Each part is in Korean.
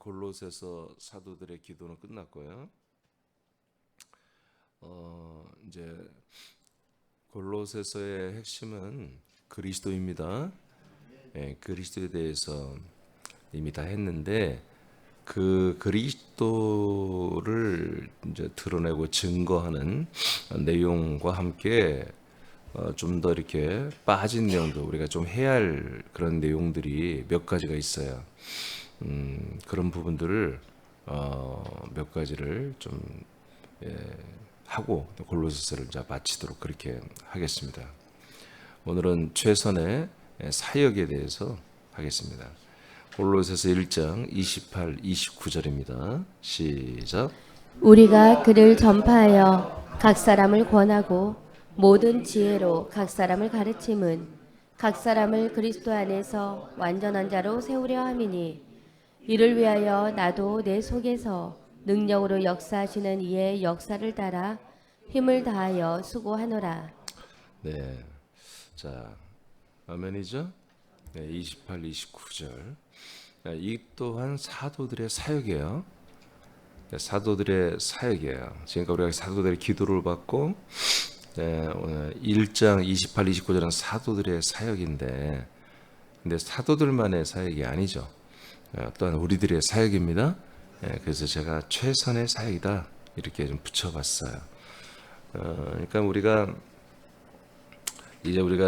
골로새서 사도들의 기도는 끝났고요. 이제 골로새서의 핵심은 그리스도입니다. 그리스도에 대해서 이미 다 했는데 그 그리스도를 이제 드러내고 증거하는 내용과 함께 좀 더 이렇게 빠진 내용도 우리가 좀 해야 할 그런 내용들이 몇 가지가 있어요. 그런 부분들을 몇 가지를 좀 하고 골로새서를 이제 마치도록 그렇게 하겠습니다. 오늘은 최선의 사역에 대해서 하겠습니다. 골로새서 1장 28, 29절입니다. 시작. 우리가 그를 전파하여 각 사람을 권하고 모든 지혜로 각 사람을 가르침은 각 사람을 그리스도 안에서 완전한 자로 세우려 함이니 이를 위하여 나도 내 속에서 능력으로 역사하시는 이의 역사를 따라 힘을 다하여 수고하노라. 네, 자, 아멘이죠? 네, 28, 29절. 이 또한 사도들의 사역이에요. 사도들의 사역이에요. 지금까지 우리가 사도들의 기도를 받고 오늘 1장 28, 29절은 사도들의 사역인데 근데 사도들만의 사역이 아니죠. 또한 우리들의 사역입니다. 그래서 제가 최선의 사역이다 이렇게 좀 붙여봤어요. 그러니까 우리가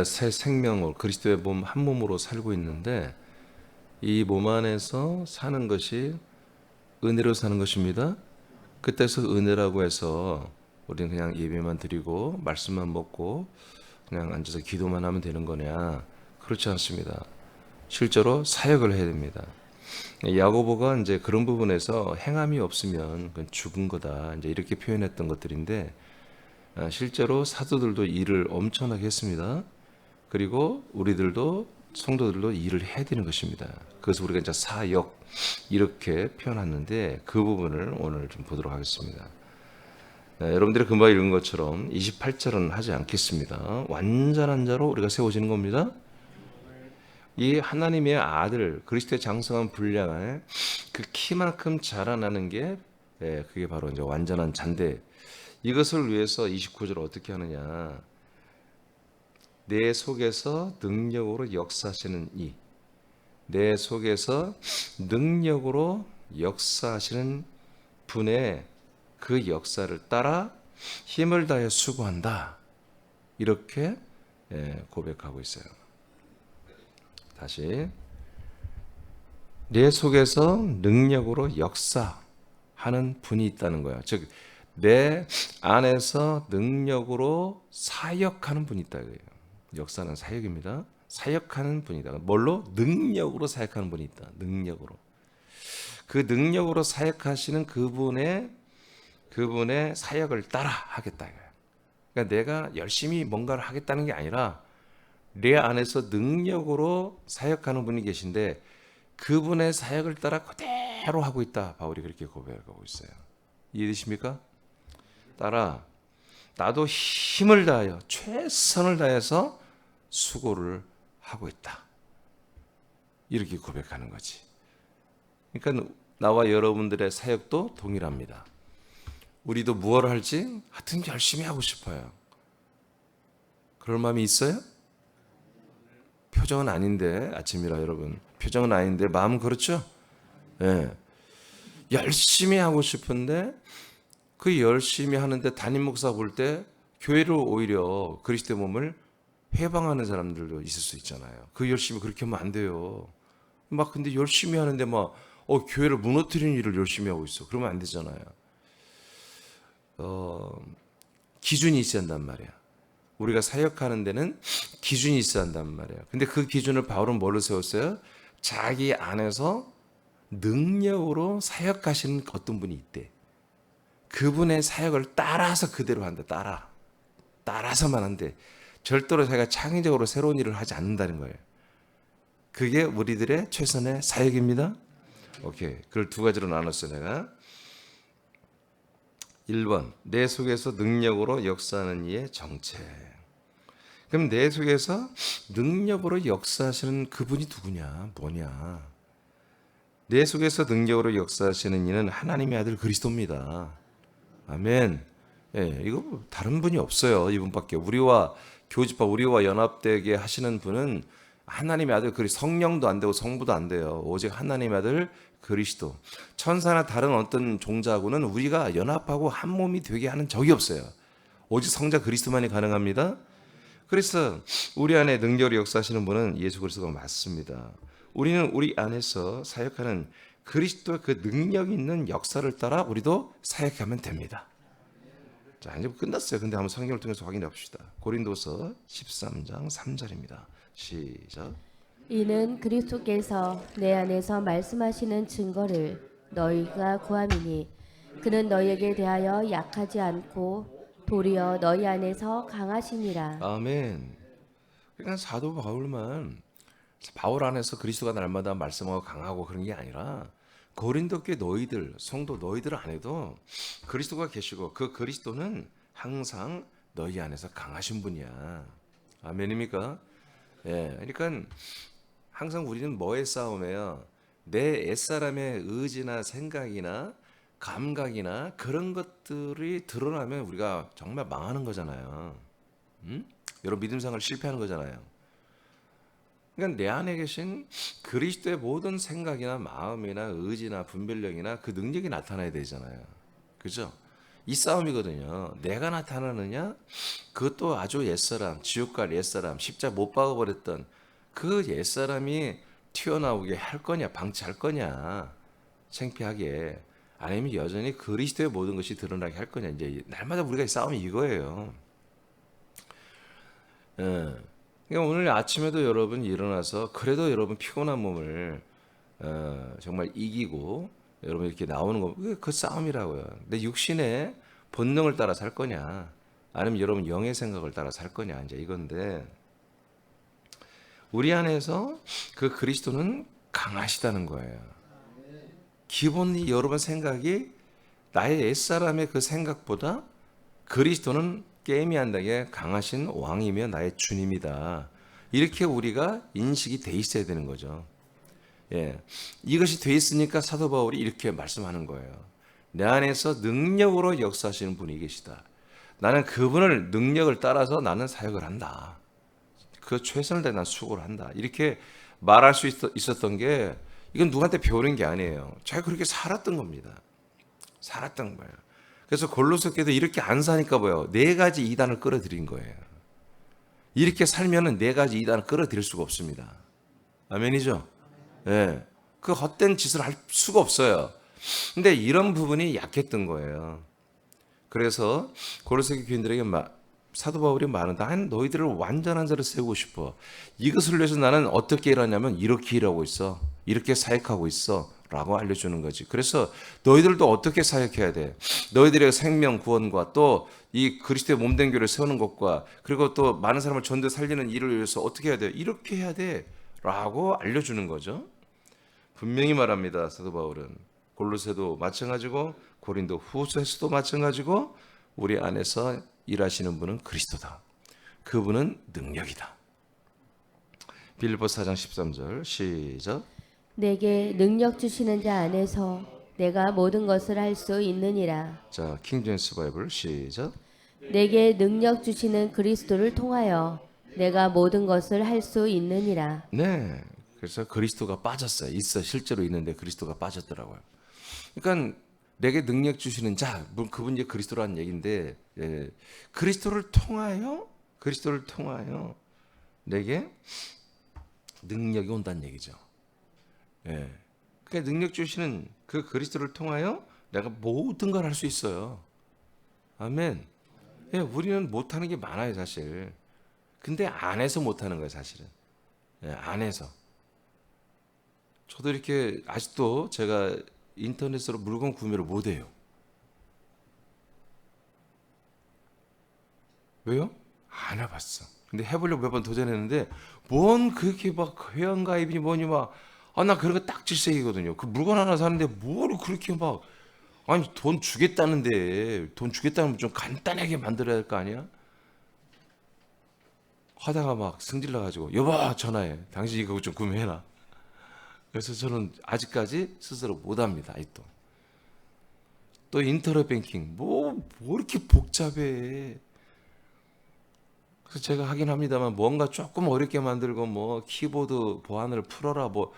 새 생명으로 그리스도의 몸 한 몸으로 살고 있는데 이 몸 안에서 사는 것이 은혜로 사는 것입니다. 그때서 은혜라고 해서 우리는 그냥 예배만 드리고 말씀만 먹고 그냥 앉아서 기도만 하면 되는 거냐? 그렇지 않습니다. 실제로 사역을 해야 됩니다. 야고보가 이제 그런 부분에서 행함이 없으면 그건 죽은 거다. 이제 이렇게 표현했던 것들인데 실제로 사도들도 일을 엄청나게 했습니다. 그리고 우리들도 성도들도 일을 해야 되는 것입니다. 그래서 우리가 이제 사역 이렇게 표현하는데 그 부분을 오늘 좀 보도록 하겠습니다. 여러분들이 금방 읽은 것처럼 28절은 하지 않겠습니다. 완전한 자로 우리가 세워지는 겁니다. 이 하나님의 아들 그리스도의 장성한 분량을 그 키만큼 자라나는 게 그게 바로 이제 완전한 잔데 이것을 위해서 29절 어떻게 하느냐? 내 속에서 능력으로 역사하시는 내 속에서 능력으로 역사하시는 분의 그 역사를 따라 힘을 다해 수고한다. 이렇게 고백하고 있어요. 다시 내 속에서 능력으로 역사하는 분이 있다는 거예요. 즉 내 안에서 능력으로 사역하는 분이 있다 이거예요. 역사는 사역입니다. 사역하는 분이다. 뭘로? 능력으로 사역하는 분이 있다. 능력으로. 그 능력으로 사역하시는 그분의 사역을 따라 하겠다 이거예요. 그러니까 내가 열심히 뭔가를 하겠다는 게 아니라 내 안에서 능력으로 사역하는 분이 계신데 그분의 사역을 따라 그대로 하고 있다. 바울이 그렇게 고백하고 있어요. 이해되십니까? 따라 나도 힘을 다하여 최선을 다해서 수고를 하고 있다. 이렇게 고백하는 거지. 그러니까 나와 여러분들의 사역도 동일합니다. 우리도 무엇을 할지 하여튼 열심히 하고 싶어요. 그럴 마음이 있어요? 표정은 아닌데 아침이라 여러분 표정은 아닌데 마음은 그렇죠? 네. 열심히 하고 싶은데 그 열심히 하는데 담임 목사 볼 때 교회를 오히려 그리스도의 몸을 해방하는 사람들도 있을 수 있잖아요. 그 열심히 그렇게 하면 안 돼요. 막 근데 열심히 하는데 막 교회를 무너뜨리는 일을 열심히 하고 있어. 그러면 안 되잖아요. 기준이 있어야 한단 말이야. 우리가 사역하는 데는 기준이 있어야 한단 말이에요. 근데 그 기준을 바울은 뭘로 세웠어요? 자기 안에서 능력으로 사역하시는 어떤 분이 있대. 그분의 사역을 따라서 그대로 한다. 따라서만 한대. 절대로 자기가 창의적으로 새로운 일을 하지 않는다는 거예요. 그게 우리들의 최선의 사역입니다. 오케이. 그걸 두 가지로 나눴어요, 내가. 1번, 내 속에서 능력으로 역사하는 이의 정체. 그럼 내 속에서 능력으로 역사하시는 그분이 누구냐, 뭐냐? 내 속에서 능력으로 역사하시는 이는 하나님의 아들 그리스도입니다. 아멘. 예, 이거 다른 분이 없어요. 이분밖에. 우리와 교집합, 우리와 연합되게 하시는 분은 하나님의 아들 성령도 안 되고 성부도 안 돼요. 오직 하나님의 아들 그리스도. 천사나 다른 어떤 종자하고는 우리가 연합하고 한 몸이 되게 하는 적이 없어요. 오직 성자 그리스도만이 가능합니다. 그래서 우리 안에 능력을 역사하시는 분은 예수 그리스도가 맞습니다. 우리는 우리 안에서 사역하는 그리스도의 그 능력 있는 역사를 따라 우리도 사역하면 됩니다. 자, 이제 끝났어요. 근데 한번 성경을 통해서 확인해 봅시다. 고린도서 13장 3절입니다. 시작. 이는 그리스도께서 내 안에서 말씀하시는 증거를 너희가 구함이니 그는 너희에게 대하여 약하지 않고 도리어 너희 안에서 강하시니라. 아멘. 그러니까 사도 바울 안에서 그리스도가 날마다 말씀하고 강하고 그런 게 아니라 고린도 교회 너희들, 성도 너희들 안에도 그리스도가 계시고 그 그리스도는 항상 너희 안에서 강하신 분이야. 아멘입니까? 예, 그러니까 항상 우리는 뭐의 싸움이에요? 내 옛사람의 의지나 생각이나 감각이나 그런 것들이 드러나면 우리가 정말 망하는 거잖아요. 여러분 믿음생활 실패하는 거잖아요. 그러니까 내 안에 계신 그리스도의 모든 생각이나 마음이나 의지나 분별력이나 그 능력이 나타나야 되잖아요. 그죠? 이 싸움이거든요. 내가 나타나느냐? 그것도 아주 옛사람, 지옥 갈 옛사람, 십자가 못 박아버렸던 그 옛사람이 튀어나오게 할 거냐, 방치할 거냐, 창피하게, 아니면 여전히 그리스도의 모든 것이 드러나게 할 거냐. 이제 날마다 우리가 싸움이 이거예요. 예. 그러니까 오늘 아침에도 여러분 일어나서 그래도 여러분 피곤한 몸을 정말 이기고 여러분 이렇게 나오는 거 그 싸움이라고요. 내 육신의 본능을 따라 살 거냐, 아니면 여러분 영의 생각을 따라 살 거냐, 이제 이건데 우리 안에서 그 그리스도는 강하시다는 거예요. 기본이 여러분 생각이 나의 옛사람의 그 생각보다 그리스도는 게임이 안 되게 강하신 왕이며 나의 주님이다. 이렇게 우리가 인식이 돼 있어야 되는 거죠. 예, 이것이 돼 있으니까 사도 바울이 이렇게 말씀하는 거예요. 내 안에서 능력으로 역사하시는 분이 계시다. 나는 그분을 능력을 따라서 나는 사역을 한다. 그 최선을 다해 난 수고를 한다. 이렇게 말할 수 있었던 게 이건 누구한테 배우는 게 아니에요. 제가 그렇게 살았던 겁니다. 살았던 거예요. 그래서 골로새 교회도 이렇게 안 사니까 뭐예요? 네 가지 이단을 끌어들인 거예요. 이렇게 살면은 네 가지 이단을 끌어들일 수가 없습니다. 아멘이죠? 예. 네. 그 헛된 짓을 할 수가 없어요. 근데 이런 부분이 약했던 거예요. 그래서 골로새 교인들에게 사도 바울이 말한다. 난 너희들을 완전한 자로 세우고 싶어. 이것을 위해서 나는 어떻게 일하냐면 이렇게 일하고 있어. 이렇게 사역하고 있어. 라고 알려주는 거지. 그래서 너희들도 어떻게 사역해야 돼? 너희들의 생명 구원과 또 이 그리스도의 몸된 교회를 세우는 것과 그리고 또 많은 사람을 전도에 살리는 일을 위해서 어떻게 해야 돼? 이렇게 해야 돼. 라고 알려주는 거죠. 분명히 말합니다. 사도 바울은. 골로새도 마찬가지고 고린도 후서에서도 마찬가지고 우리 안에서 일하시는 분은 그리스도다. 그분은 능력이다. 빌립보 4장 13절 시작. 내게 능력 주시는 자 안에서 내가 모든 것을 할 수 있느니라. 자, 킹제임스 바이블 시작. 내게 능력 주시는 그리스도를 통하여 내가 모든 것을 할 수 있느니라. 네, 그래서 그리스도가 빠졌어요. 있어 실제로 있는데 그리스도가 빠졌더라고요. 그러니까 내게 능력 주시는 자, 그분이 그리스도라는 얘기인데 예, 그리스도를 통하여 내게 능력이 온다는 얘기죠. 예, 그러니까 능력 주시는 그 그리스도를 통하여 내가 모든 걸 할 수 있어요. 아멘. 예, 우리는 못하는 게 많아요, 사실. 근데 안에서 못하는 거예요, 사실은. 예, 안에서. 저도 이렇게 아직도 제가 인터넷으로 물건 구매를 못해요. 왜요? 안 해봤어. 근데 해보려고 몇 번 도전했는데 뭔 그렇게 막 회원가입이니 뭐니 막 나 그런 거 딱 질색이거든요. 그 물건 하나 사는데 뭘 그렇게 막 아니 돈 주겠다는데 돈 주겠다면 좀 간단하게 만들어야 될 거 아니야? 하다가 막 승질나가지고 여보 전화해. 당신 이거 좀 구매해라. 그래서 저는 아직까지 스스로 못합니다. 아직도. 또 인터넷 뱅킹 뭐 이렇게 복잡해. 그래서 제가 하긴 합니다만 뭔가 조금 어렵게 만들고 뭐 키보드 보안을 풀어라 뭐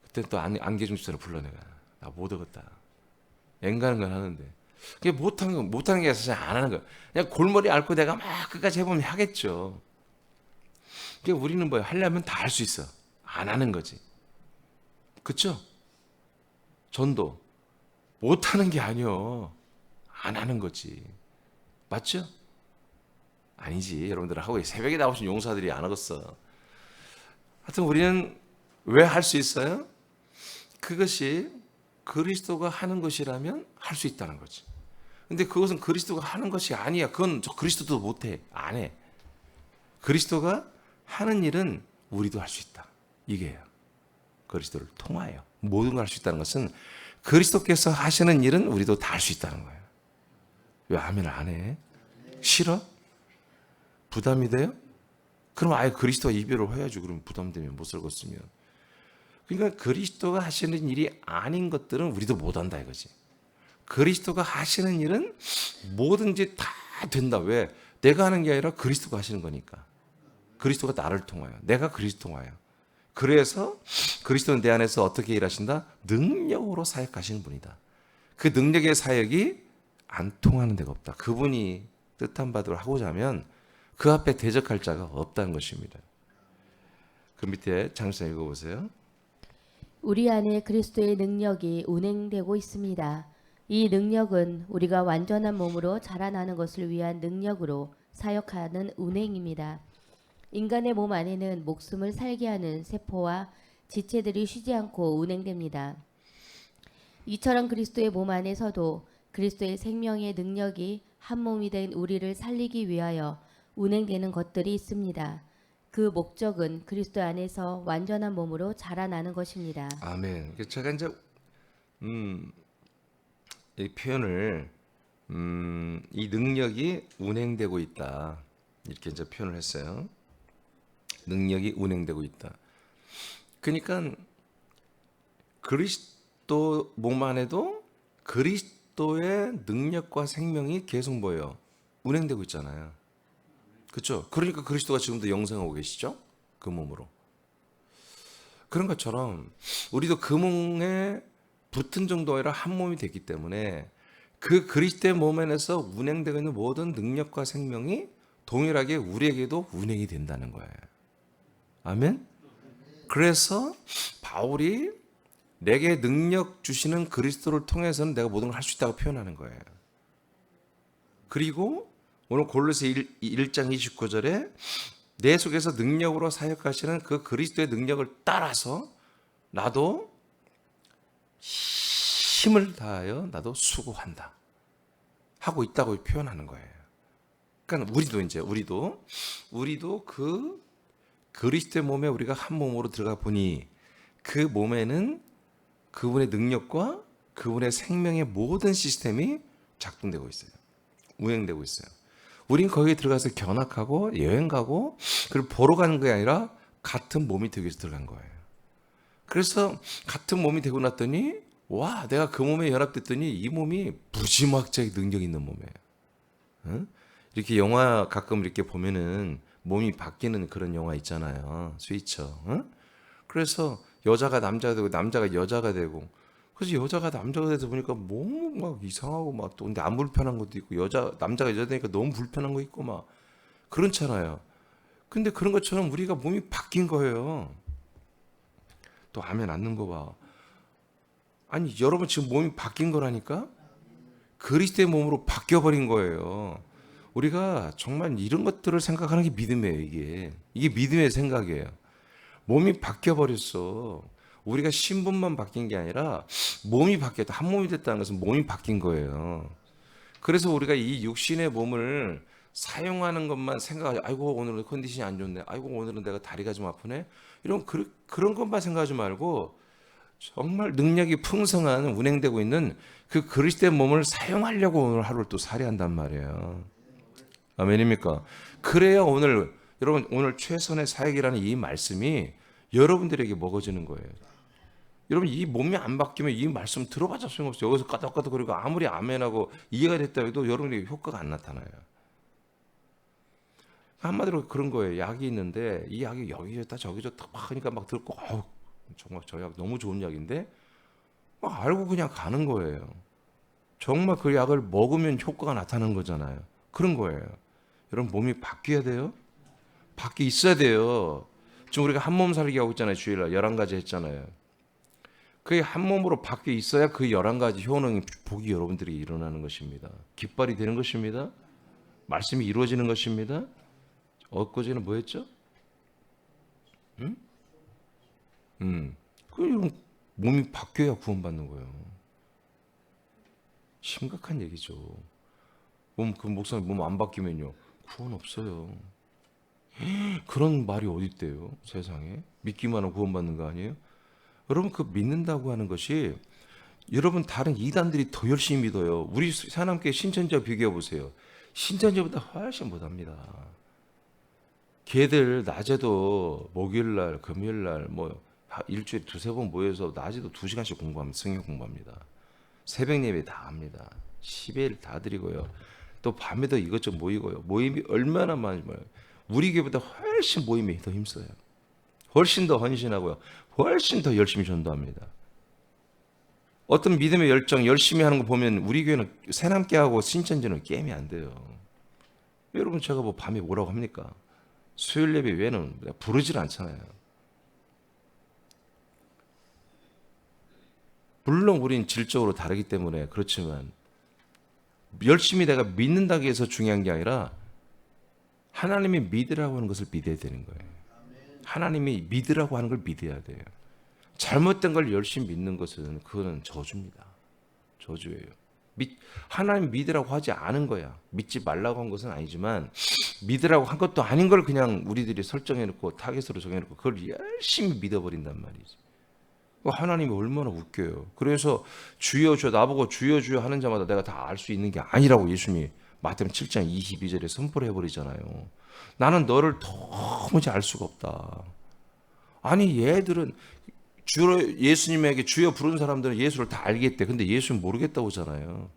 그때 또 안개중수를 불러 내가 나 못하겠다. 앵가는 건 하는데 그게 못하는 게 사실 안 하는 거야. 그냥 골머리 앓고 내가 막 끝까지 해보면 하겠죠. 그게 우리는 뭐 하려면 다 할 수 있어. 안 하는 거지. 그쵸? 전도 못하는 게 아니요. 안 하는 거지. 맞죠? 아니지. 여러분들 하고 새벽에 나오신 용사들이 안 하겠어. 하여튼 우리는 왜 할 수 있어요? 그것이 그리스도가 하는 것이라면 할 수 있다는 거지. 근데 그것은 그리스도가 하는 것이 아니야. 그건 저 그리스도도 못해. 안 해. 그리스도가 하는 일은 우리도 할 수 있다. 이게요. 그리스도를 통하여 모든 걸 할 수 있다는 것은 그리스도께서 하시는 일은 우리도 다 할 수 있다는 거예요. 왜 아멘을 안 해? 싫어? 부담이 돼요? 그럼 아예 그리스도와 이별을 해야지. 그럼 부담되면 못 살겠으면. 그러니까 그리스도가 하시는 일이 아닌 것들은 우리도 못한다 이거지. 그리스도가 하시는 일은 뭐든지 다 된다. 왜? 내가 하는 게 아니라 그리스도가 하시는 거니까. 그리스도가 나를 통하여. 내가 그리스도 통하여. 그래서 그리스도는 내 안에서 어떻게 일하신다? 능력으로 사역하시는 분이다. 그 능력의 사역이 안 통하는 데가 없다. 그분이 뜻한 바대로 하고자 하면 그 앞에 대적할 자가 없다는 것입니다. 그 밑에 장시 읽어보세요. 우리 안에 그리스도의 능력이 운행되고 있습니다. 이 능력은 우리가 완전한 몸으로 자라나는 것을 위한 능력으로 사역하는 운행입니다. 인간의 몸 안에는 목숨을 살게 하는 세포와 지체들이 쉬지 않고 운행됩니다. 이처럼 그리스도의 몸 안에서도 그리스도의 생명의 능력이 한 몸이 된 우리를 살리기 위하여 운행되는 것들이 있습니다. 그 목적은 그리스도 안에서 완전한 몸으로 자라나는 것입니다. 아멘. 제가 이제 이 표현을 이 능력이 운행되고 있다 이렇게 이제 표현을 했어요. 능력이 운행되고 있다. 그러니까 그리스도 몸 안에도 그리스도의 능력과 생명이 계속 뭐예요? 운행되고 있잖아요. 그렇죠? 그러니까 그리스도가 지금도 영생하고 계시죠? 그 몸으로. 그런 것처럼 우리도 그 몸에 붙은 정도가 아니라 한 몸이 됐기 때문에 그 그리스도의 몸 안에서 운행되고 있는 모든 능력과 생명이 동일하게 우리에게도 운행이 된다는 거예요. 아멘? 그래서 바울이 내게 능력 주시는 그리스도를 통해서는 내가 모든 걸 할 수 있다고 표현하는 거예요. 그리고 오늘 골로새 1장 29절에 내 속에서 능력으로 사역하시는 그 그리스도의 능력을 따라서 나도 힘을 다하여 나도 수고한다 하고 있다고 표현하는 거예요. 그러니까 우리도 그 그리스도의 몸에 우리가 한 몸으로 들어가 보니 그 몸에는 그분의 능력과 그분의 생명의 모든 시스템이 작동되고 있어요. 운행되고 있어요. 우린 거기에 들어가서 견학하고 여행 가고 그리고 보러 가는 게 아니라 같은 몸이 되기 위해서 들어간 거예요. 그래서 같은 몸이 되고 났더니 와, 내가 그 몸에 연합됐더니 이 몸이 무지막지하게 능력 있는 몸이에요. 응? 이렇게 영화 가끔 이렇게 보면은 몸이 바뀌는 그런 영화 있잖아요. 스위쳐. 응? 그래서 여자가 남자가 되고 남자가 여자가 되고 그래서 여자가 남자가 돼서 보니까 몸 막 이상하고 막 또 근데 안 불편한 것도 있고 남자가 여자 되니까 너무 불편한 거 있고 막 그렇잖아요. 근데 그런 것처럼 우리가 몸이 바뀐 거예요. 또 하면 않는 거 봐. 아니 여러분 지금 몸이 바뀐 거라니까? 그리스도의 몸으로 바뀌어버린 거예요. 우리가 정말 이런 것들을 생각하는 게 믿음이에요. 이게 믿음의 생각이에요. 몸이 바뀌어버렸어. 우리가 신분만 바뀐 게 아니라 몸이 바뀌었다. 한 몸이 됐다는 것은 몸이 바뀐 거예요. 그래서 우리가 이 육신의 몸을 사용하는 것만 생각하지. 아이고 오늘은 컨디션이 안 좋네. 아이고 오늘은 내가 다리가 좀 아프네. 이런 그런 것만 생각하지 말고 정말 능력이 풍성한 운행되고 있는 그 그리스도의 몸을 사용하려고 오늘 하루를 또 살해한단 말이에요. 아멘입니까? 그래야 여러분 오늘 최선의 사역이라는 이 말씀이 여러분들에게 먹어지는 거예요. 여러분 이 몸이 안 바뀌면 이 말씀 들어봤자 소용없어요. 여기서 까딱까딱거리고 아무리 아멘하고 이해가 됐다 해도 여러분에게 효과가 안 나타나요. 한마디로 그런 거예요. 약이 있는데 이 약이 여기저기 저기저기 막 하니까 막 듣고 아우 정말 저 약 너무 좋은 약인데 막 알고 그냥 가는 거예요. 정말 그 약을 먹으면 효과가 나타나는 거잖아요. 그런 거예요. 여러분 몸이 바뀌어야 돼요. 바뀌어 있어야 돼요. 지금 우리가 한 몸 살기 하고 있잖아요. 주일날 11가지 했잖아요. 그게 한 몸으로 바뀌어 있어야 그 11가지 효능이 복이 여러분들이 일어나는 것입니다. 깃발이 되는 것입니다. 말씀이 이루어지는 것입니다. 엊그제는 뭐였죠? 응? 그 몸이 바뀌어야 구원받는 거예요. 심각한 얘기죠. 그 목사님 몸 안 바뀌면요 구원 없어요. 그런 말이 어디 있대요 세상에. 믿기만 하면 구원받는 거 아니에요? 여러분 그 믿는다고 하는 것이 여러분 다른 이단들이 더 열심히 믿어요. 우리 사남교회 신천지와 비교해 보세요. 신천지보다 훨씬 못합니다. 걔들 낮에도 목요일날 금요일날 뭐 일주일에 두세 번 모여서 낮에도 2시간씩 공부합니다. 성경 공부합니다. 새벽 예배 다 합니다. 10일 다 드리고요. 또 밤에도 이것저것 모이고요. 모임이 얼마나 많이 모여요. 우리 교회보다 훨씬 모임이 더 힘써요. 훨씬 더 헌신하고요. 훨씬 더 열심히 전도합니다. 어떤 믿음의 열정 열심히 하는 거 보면 우리 교회는 새남교하고 신천지는 게임이 안 돼요. 여러분 제가 뭐 밤에 뭐라고 합니까? 수요일 예배 외에는 부르질 않잖아요. 물론 우린 질적으로 다르기 때문에 그렇지만 열심히 내가 믿는다고 해서 중요한 게 아니라 하나님이 믿으라고 하는 것을 믿어야 되는 거예요. 하나님이 믿으라고 하는 걸 믿어야 돼요. 잘못된 걸 열심히 믿는 것은 그거는 저주입니다. 저주예요. 하나님 믿으라고 하지 않은 거야. 믿지 말라고 한 것은 아니지만 믿으라고 한 것도 아닌 걸 그냥 우리들이 설정해놓고 타겟으로 정해놓고 그걸 열심히 믿어버린단 말이지. 하나님이 얼마나 웃겨요. 그래서 주여 주여 나보고 주여 주여 하는 자마다 내가 다 알 수 있는 게 아니라고 예수님이 마태복음 7장 22절에 선포를 해버리잖아요. 나는 너를 도무지 알 수가 없다. 아니 얘들은 예수님에게 주여 부른 사람들은 예수를 다 알겠대. 근데 예수는 모르겠다고 하잖아요.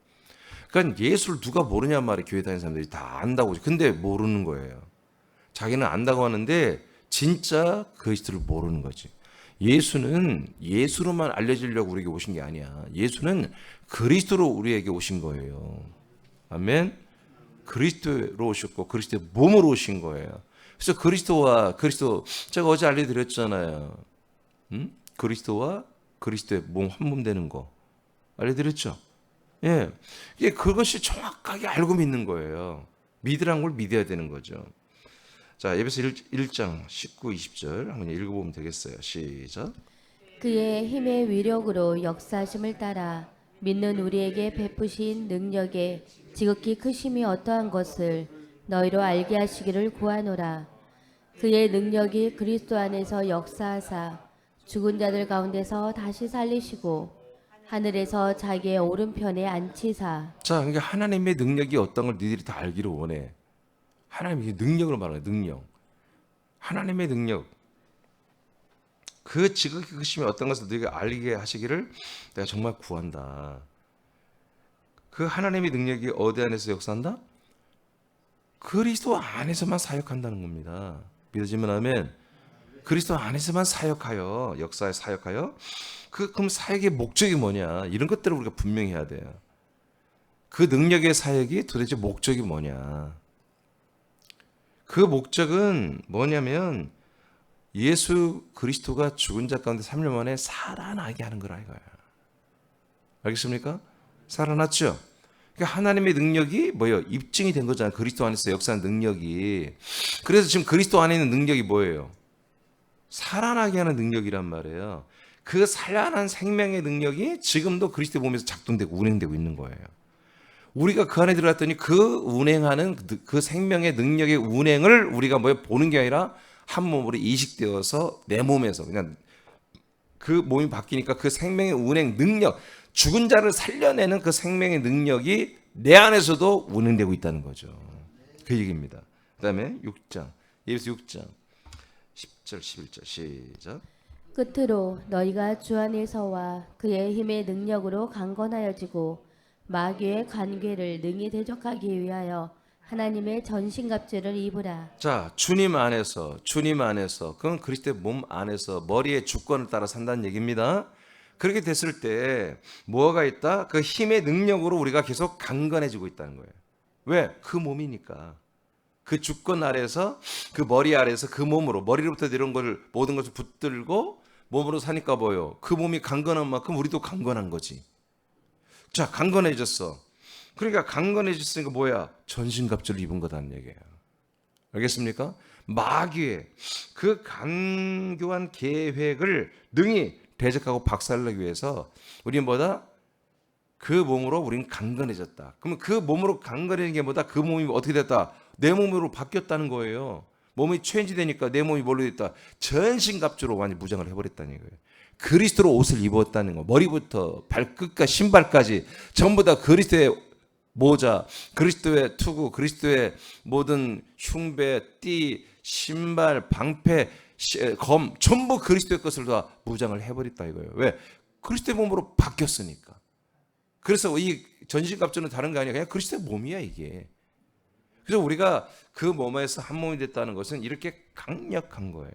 그러니까 예수를 누가 모르냐 말이에요. 교회 다니는 사람들이 다 안다고. 근데 모르는 거예요. 자기는 안다고 하는데 진짜 그리스도를 모르는 거지. 예수는 예수로만 알려지려고 우리에게 오신 게 아니야. 예수는 그리스도로 우리에게 오신 거예요. 아멘. 그리스도로 오셨고 그리스도의 몸으로 오신 거예요. 그래서 그리스도 제가 어제 알려드렸잖아요. 그리스도와 그리스도의 몸 한 몸 되는 거 알려드렸죠. 예, 이게 그것이 정확하게 알고 믿는 거예요. 믿으란 걸 믿어야 되는 거죠. 자, 에베소 1장 19, 20절 한번 읽어보면 되겠어요. 시작. 그의 힘의 위력으로 역사하심을 따라 믿는 우리에게 베푸신 능력의 지극히 크심이 어떠한 것을 너희로 알게 하시기를 구하노라. 그의 능력이 그리스도 안에서 역사하사 죽은 자들 가운데서 다시 살리시고 하늘에서 자기의 오른편에 앉히사. 자, 그러니까 하나님의 능력이 어떤 걸 너희들이 다 알기를 원해. 하나님의 능력을 말하는 능력. 하나님의 능력. 그 지극히 크심이 어떤 것을 너희가 알게 하시기를 내가 정말 구한다. 그 하나님의 능력이 어디 안에서 역사한다? 그리스도 안에서만 사역한다는 겁니다. 믿어지면 아멘. 그리스도 안에서만 사역하여 역사에 사역하여 그럼 사역의 목적이 뭐냐? 이런 것들을 우리가 분명히 해야 돼요. 그 능력의 사역이 도대체 목적이 뭐냐? 그 목적은 뭐냐면 예수 그리스도가 죽은 자 가운데 3년 만에 살아나게 하는 거라 이거야. 알겠습니까? 살아났죠? 그러니까 하나님의 능력이 뭐예요? 입증이 된 거잖아요. 그리스도 안에서 역사한 능력이. 그래서 지금 그리스도 안에 있는 능력이 뭐예요? 살아나게 하는 능력이란 말이에요. 그 살아난 생명의 능력이 지금도 그리스도의 몸에서 작동되고 운행되고 있는 거예요. 우리가 그 안에 들어갔더니 그 운행하는 그 생명의 능력의 운행을 우리가 보는 게 아니라 한 몸으로 이식되어서 내 몸에서 그냥 그 몸이 바뀌니까 그 생명의 운행 능력, 죽은 자를 살려내는 그 생명의 능력이 내 안에서도 운행되고 있다는 거죠. 그 얘기입니다. 그 다음에 6장, 예배서 6장 10절 11절 시작. 끝으로 너희가 주 안에서와 그의 힘의 능력으로 강건하여지고 마귀의 관계를 능히 대적하기 위하여 하나님의 전신갑주를 입으라. 자, 주님 안에서, 그건 그리스도의 몸 안에서 머리의 주권을 따라 산다는 얘기입니다. 그렇게 됐을 때 뭐가 있다? 그 힘의 능력으로 우리가 계속 강건해지고 있다는 거예요. 왜? 그 몸이니까. 그 주권 아래서, 그 머리 아래서 그 몸으로, 머리로부터 이런 걸 모든 것을 붙들고 몸으로 사니까 뭐요? 그 몸이 강건한 만큼 우리도 강건한 거지. 자, 강건해졌어. 그러니까 강건해졌으니까 뭐야? 전신갑주를 입은 거다는 얘기예요. 알겠습니까? 마귀의 그 간교한 계획을 능히 대적하고 박살내기 위해서 우리는 뭐다? 그 몸으로 우리는 강건해졌다. 그러면 그 몸으로 강건해진 게 뭐다? 그 몸이 어떻게 됐다? 내 몸으로 바뀌었다는 거예요. 몸이 체인지 되니까 내 몸이 뭘로 됐다? 전신갑주로 완전 무장을 해버렸다는 거예요. 그리스도로 옷을 입었다는 거. 머리부터 발끝까지 신발까지 전부 다 그리스도의 모자, 그리스도의 투구, 그리스도의 모든 흉배, 띠, 신발, 방패, 검 전부 그리스도의 것을 다 무장을 해버렸다 이거예요. 왜? 그리스도의 몸으로 바뀌었으니까. 그래서 이 전신갑주는 다른 게 아니라 그냥 그리스도의 몸이야 이게. 그래서 우리가 그 몸에서 한 몸이 됐다는 것은 이렇게 강력한 거예요.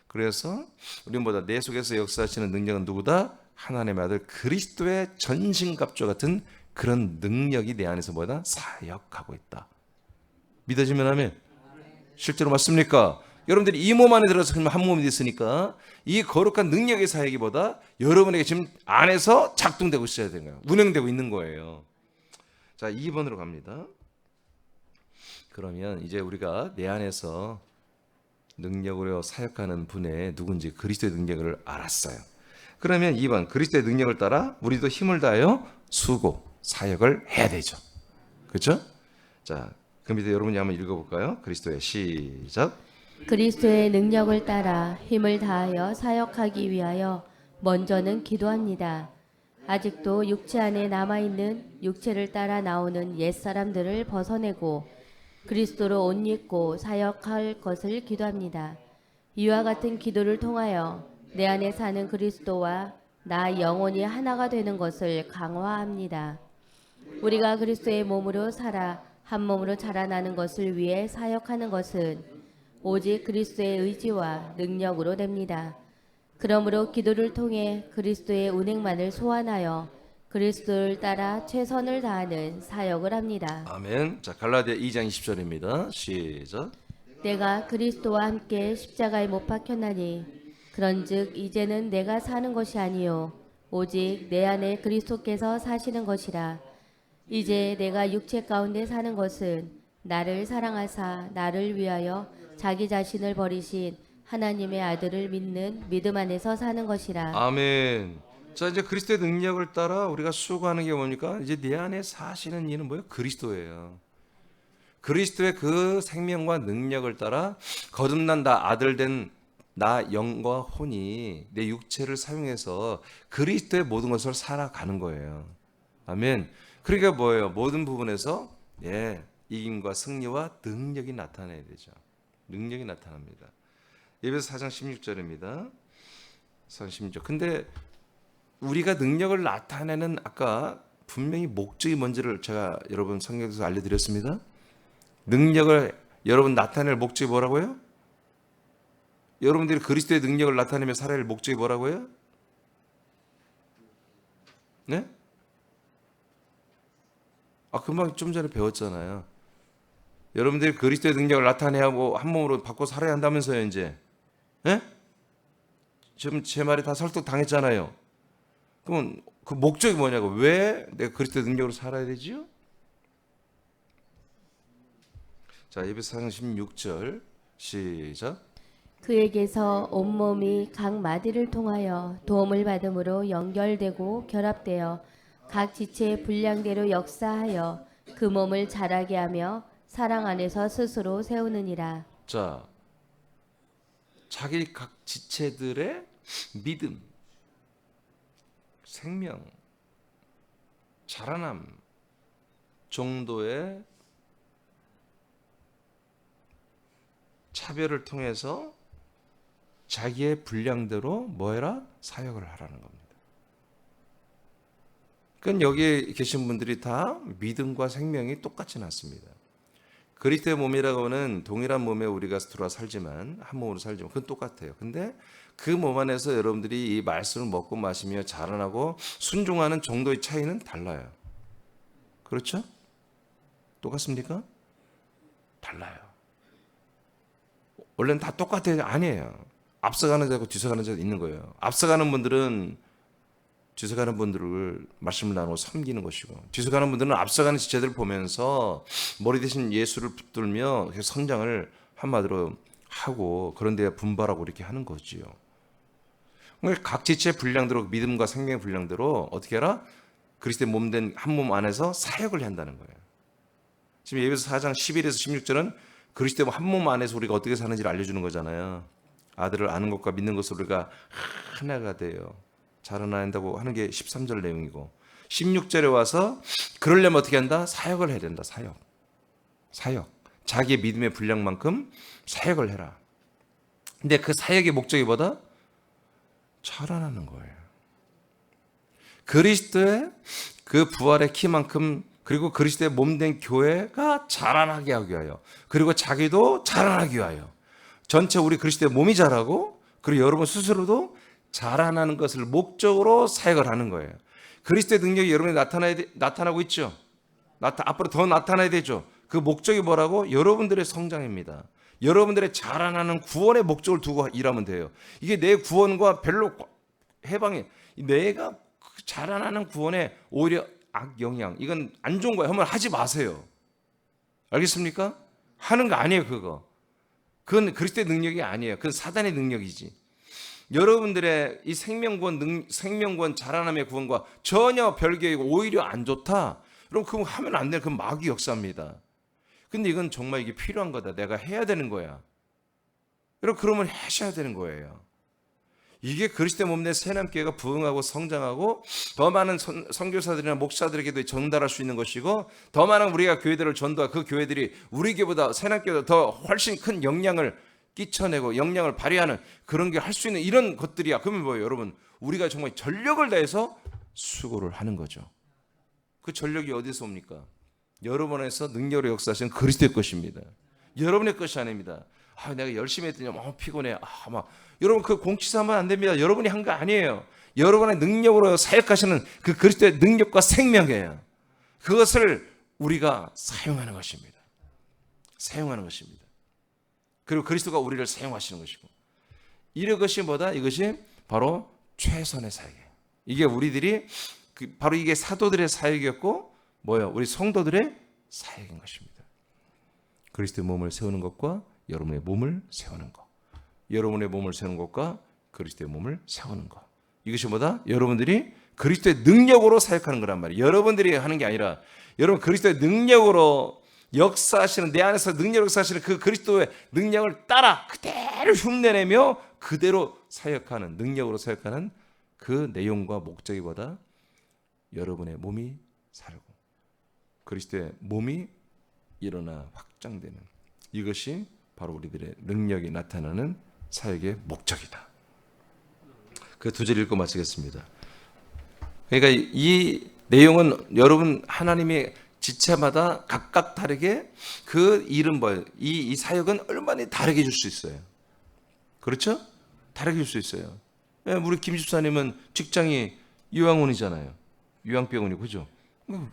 그래서 우리보다 내 속에서 역사하시는 능력은 누구다? 하나님의 아들 그리스도의 전신갑주 같은 그런 능력이 내 안에서 뭐다? 사역하고 있다. 믿어지면 하면 실제로 맞습니까? 여러분들이 이 몸 안에 들어서 그냥 한 몸이 됐으니까 이 거룩한 능력의 사역이보다 여러분에게 지금 안에서 작동되고 있어야 되는 거예요. 운행되고 있는 거예요. 자, 2번으로 갑니다. 그러면 이제 우리가 내 안에서 능력으로 사역하는 분의 누군지 그리스도의 능력을 알았어요. 그러면 2번 그리스도의 능력을 따라 우리도 힘을 다하여 수고 사역을 해야 되죠. 그렇죠? 자, 그럼 이제 여러분이 한번 읽어볼까요? 그리스도의 시작. 그리스도의 능력을 따라 힘을 다하여 사역하기 위하여 먼저는 기도합니다. 아직도 육체 안에 남아있는 육체를 따라 나오는 옛사람들을 벗어내고 그리스도로 옷 입고 사역할 것을 기도합니다. 이와 같은 기도를 통하여 내 안에 사는 그리스도와 나 영혼이 하나가 되는 것을 강화합니다. 우리가 그리스도의 몸으로 살아 한 몸으로 자라나는 것을 위해 사역하는 것은 오직 그리스도의 의지와 능력으로 됩니다. 그러므로 기도를 통해 그리스도의 운행만을 소환하여 그리스도를 따라 최선을 다하는 사역을 합니다. 아멘. 자, 갈라디아 2장 20절입니다. 시작. 내가 그리스도와 함께 십자가에 못 박혔나니 그런즉 이제는 내가 사는 것이 아니요 오직 내 안에 그리스도께서 사시는 것이라. 이제 내가 육체 가운데 사는 것은 나를 사랑하사 나를 위하여 자기 자신을 버리신 하나님의 아들을 믿는 믿음 안에서 사는 것이라. 아멘. 자, 이제 그리스도의 능력을 따라 우리가 수고하는 게 뭡니까? 이제 내 안에 사시는 이는 뭐예요? 그리스도예요. 그리스도의 그 생명과 능력을 따라 거듭난다 아들 된 나 영과 혼이 내 육체를 사용해서 그리스도의 모든 것을 살아가는 거예요. 아멘. 그러니까 뭐예요? 모든 부분에서 이김과 승리와 능력이 나타나야 되죠. 능력이 나타납니다. 예배서 4장 16절입니다. 4장 16절. 근데 우리가 능력을 나타내는 아까 분명히 목적이 뭔지를 제가 여러분 성경에서 알려드렸습니다. 능력을 여러분 나타낼 목적이 뭐라고요? 여러분들이 그리스도의 능력을 나타내며 살아야 할 목적이 뭐라고요? 네? 금방 좀 전에 배웠잖아요. 여러분들이 그리스도의 능력을 나타내야 하고 한 몸으로 바꿔 살아야 한다면서요, 이제. 네? 지금 제 말이 다 설득 당했잖아요. 그러면 그 목적이 뭐냐고. 왜 내가 그리스도의 능력으로 살아야 되지요? 자, 예배서 4장 16절 시작. 그에게서 온몸이 각 마디를 통하여 도움을 받음으로 연결되고 결합되어 각 지체의 분량대로 역사하여 그 몸을 자라게 하며 사랑 안에서 스스로 세우느니라. 자, 자기 각 지체들의 믿음, 생명, 자라남 정도의 차별을 통해서 자기의 분량대로 뭐 해라? 사역을 하라는 겁니다. 그러니까 여기에 계신 분들이 다 믿음과 생명이 똑같지는 않습니다. 그리스도의 몸이라고 하는 동일한 몸에 우리가 들어와 살지만 한 몸으로 살지만 그건 똑같아요. 근데 그 몸 안에서 여러분들이 이 말씀을 먹고 마시며 자라나고 순종하는 정도의 차이는 달라요. 그렇죠? 똑같습니까? 달라요. 원래는 다 똑같아요? 아니에요. 앞서가는 자고 뒤서가는 자가 있는 거예요. 앞서가는 분들은 뒤서가는 분들을 말씀을 나누고 섬기는 것이고, 뒤서가는 분들은 앞서가는 지체들을 보면서 머리 대신 예수를 붙들며 계속 성장을 한마디로 하고 그런 데 분발하고 이렇게 하는 거지요. 그러니까 각 지체의 분량대로, 믿음과 생명의 분량대로 어떻게 해라? 그리스도의 몸된 한 몸 안에서 사역을 한다는 거예요. 지금 예배서 4장 11에서 16절은 그리스도의 한 몸 안에서 우리가 어떻게 사는지를 알려주는 거잖아요. 아들을 아는 것과 믿는 것으로 우리가 하나가 돼요. 자라난다고 하는 게 13절 내용이고, 16절에 와서 그러려면 어떻게 한다? 사역을 해야 된다. 사역. 자기의 믿음의 분량만큼 사역을 해라. 근데 그 사역의 목적이 뭐다? 자라나는 거예요. 그리스도의 그 부활의 키만큼, 그리고 그리스도의 몸된 교회가 자라나게 하기 위하여, 그리고 자기도 자라나기 위하여, 전체 우리 그리스도의 몸이 자라고, 그리고 여러분 스스로도 자라나는 것을 목적으로 사역을 하는 거예요. 그리스도의 능력이 여러분에 나타나고 있죠. 앞으로 더 나타나야 되죠. 그 목적이 뭐라고? 여러분들의 성장입니다. 여러분들의 자라나는 구원의 목적을 두고 일하면 돼요. 이게 내 구원과 별로 해방이, 내가 자라나는 구원에 오히려 악영향, 이건 안 좋은 거예요. 하면 하지 마세요. 알겠습니까? 하는 거 아니에요. 그건 그리스도의 능력이 아니에요. 그건 사단의 능력이지. 여러분들의 이 생명구원 자라남의 구원과 전혀 별개이고 오히려 안 좋다. 여러분 그거 하면 안 돼요. 그건 마귀 역사입니다. 근데 이건 정말 이게 필요한 거다. 내가 해야 되는 거야. 여러분 그러면 하셔야 되는 거예요. 이게 그리스도의 몸된 새남교회가 부흥하고 성장하고 더 많은 선교사들이나 목사들에게도 전달할 수 있는 것이고, 더 많은 우리가 교회들을 전도하고 그 교회들이 우리 교회보다 새남교회보다 더 훨씬 큰 영향을 끼쳐내고 영향을 발휘하는 그런 게 할 수 있는 이런 것들이야. 그러면 뭐예요? 여러분 우리가 정말 전력을 다해서 수고를 하는 거죠. 그 전력이 어디서 옵니까? 여러분에서 능력으로 역사하시는 그리스도의 것입니다. 여러분의 것이 아닙니다. 내가 열심히 했더니 피곤해. 여러분 그 공치사하면 안 됩니다. 여러분이 한 거 아니에요. 여러분의 능력으로 사역하시는 그 그리스도의 능력과 생명이에요. 그것을 우리가 사용하는 것입니다. 사용하는 것입니다. 그리고 그리스도가 우리를 사용하시는 것이고, 이것이 뭐다? 이것이 바로 최선의 사역이에요. 이게 우리들이 바로 이게 사도들의 사역이었고, 뭐예요? 우리 성도들의 사역인 것입니다. 그리스도의 몸을 세우는 것과 여러분의 몸을 세우는 것, 여러분의 몸을 세우는 것과 그리스도의 몸을 세우는 것, 이것이 뭐다? 여러분들이 그리스도의 능력으로 사역하는 거란 말이에요. 여러분들이 하는 게 아니라 여러분 그리스도의 능력으로 역사하시는, 내 안에서 능력으로 역사하시는 그 그리스도의 능력을 따라 그대로 흉내내며 그대로 사역하는, 능력으로 사역하는 그 내용과 목적이 뭐다? 여러분의 몸이 살고 그리스도의 몸이 일어나 확장되는, 이것이 바로 우리들의 능력이 나타나는 사역의 목적이다. 그 두 절 읽고 마치겠습니다. 그러니까 이 내용은 여러분 하나님이 지체마다 각각 다르게 그 일은 뭐예요? 이 사역은 얼마나 다르게 줄 수 있어요. 그렇죠? 다르게 줄 수 있어요. 우리 김 집사님은 직장이 요양원이잖아요. 요양병원이고, 그죠?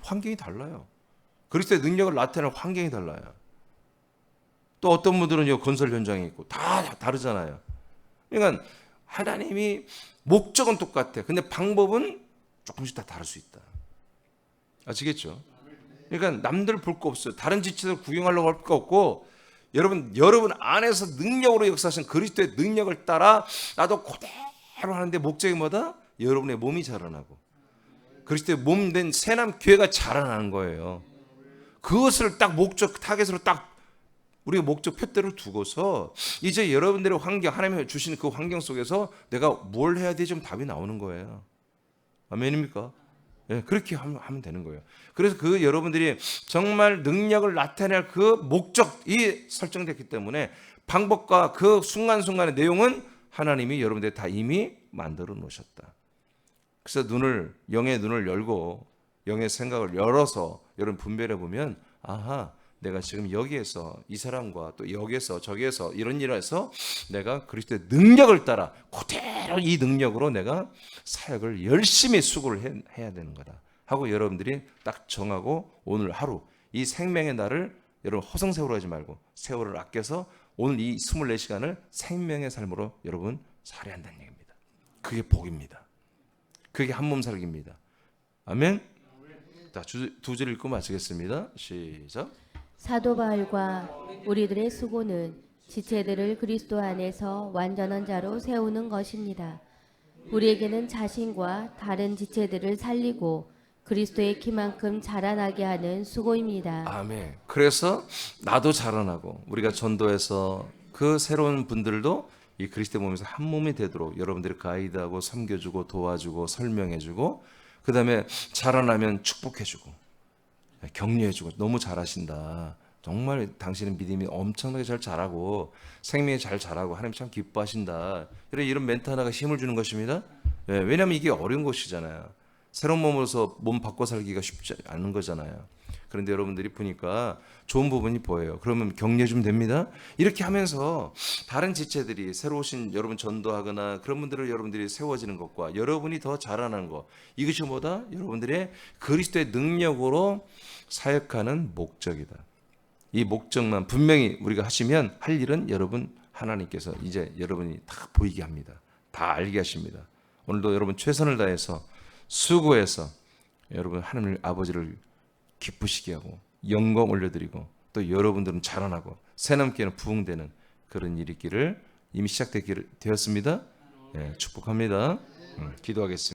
환경이 달라요. 그리스도의 능력을 나타내는 환경이 달라요. 또 어떤 분들은 건설 현장에 있고 다 다르잖아요. 그러니까 하나님이 목적은 똑같아. 근데 방법은 조금씩 다 다를 수 있다. 아시겠죠? 그러니까 남들 볼 거 없어요. 다른 지체들 구경하려고 할 거 없고, 여러분 안에서 능력으로 역사하신 그리스도의 능력을 따라 나도 그대로 하는데 목적이 뭐다? 여러분의 몸이 자라나고 그리스도의 몸된 새남 교회가 자라나는 거예요. 그것을 딱 목적 타겟으로 딱 우리가 목적 표대로 두고서 이제 여러분들의 환경, 하나님이 주시는 그 환경 속에서 내가 뭘 해야 되지? 좀 답이 나오는 거예요. 아멘입니까? 예, 그렇게 하면 되는 거예요. 그래서 그 여러분들이 정말 능력을 나타낼 그 목적이 설정됐기 때문에 방법과 그 순간순간의 내용은 하나님이 여러분들 다 이미 만들어 놓으셨다. 그래서 영의 눈을 열고 영의 생각을 열어서 여러분 분별해 보면, 아하, 내가 지금 여기에서 이 사람과 또 여기에서 저기에서 이런 일을 해서 내가 그리스도의 능력을 따라 그대로 이 능력으로 내가 사역을 열심히 수고를 해야 되는 거다 하고 여러분들이 딱 정하고 오늘 하루 이 생명의 날을 여러분 허송세월로 하지 말고 세월을 아껴서 오늘 이 24시간을 생명의 삶으로 여러분 살아야 한다는 얘기입니다. 그게 복입니다. 그게 한몸 살기입니다. 아멘. 자, 두 줄 읽고 마치겠습니다. 시작. 사도 바울과 우리들의 수고는 지체들을 그리스도 안에서 완전한 자로 세우는 것입니다. 우리에게는 자신과 다른 지체들을 살리고 그리스도의 키만큼 자라나게 하는 수고입니다. 아멘. 그래서 나도 자라나고 우리가 전도해서 그 새로운 분들도 이 그리스도 몸에서 한 몸이 되도록 여러분들이 가이드하고 섬겨주고 도와주고 설명해주고, 그 다음에 자라나면 축복해주고 격려해주고, 너무 잘하신다, 정말 당신의 믿음이 엄청나게 잘 자라고 생명이 잘 자라고 하나님 참 기뻐하신다, 이런 멘트 하나가 힘을 주는 것입니다. 왜냐하면 이게 어려운 것이잖아요. 새로운 몸으로서 몸 바꿔 살기가 쉽지 않은 거잖아요. 그런데 여러분들이 보니까 좋은 부분이 보여요. 그러면 격려해 주면 됩니다. 이렇게 하면서 다른 지체들이 새로 오신 여러분 전도하거나 그런 분들을 여러분들이 세워지는 것과 여러분이 더 자라나는 것, 이것이 뭐다? 여러분들의 그리스도의 능력으로 사역하는 목적이다. 이 목적만 분명히 우리가 하시면 할 일은 여러분 하나님께서 이제 여러분이 다 보이게 합니다. 다 알게 하십니다. 오늘도 여러분 최선을 다해서 수고해서 여러분 하나님 아버지를 기쁘시게 하고 영광 올려드리고 또 여러분들은 자라나고 새넘게는 부흥되는 그런 일이 있기를 이미 시작되었습니다. 축복합니다. 기도하겠습니다.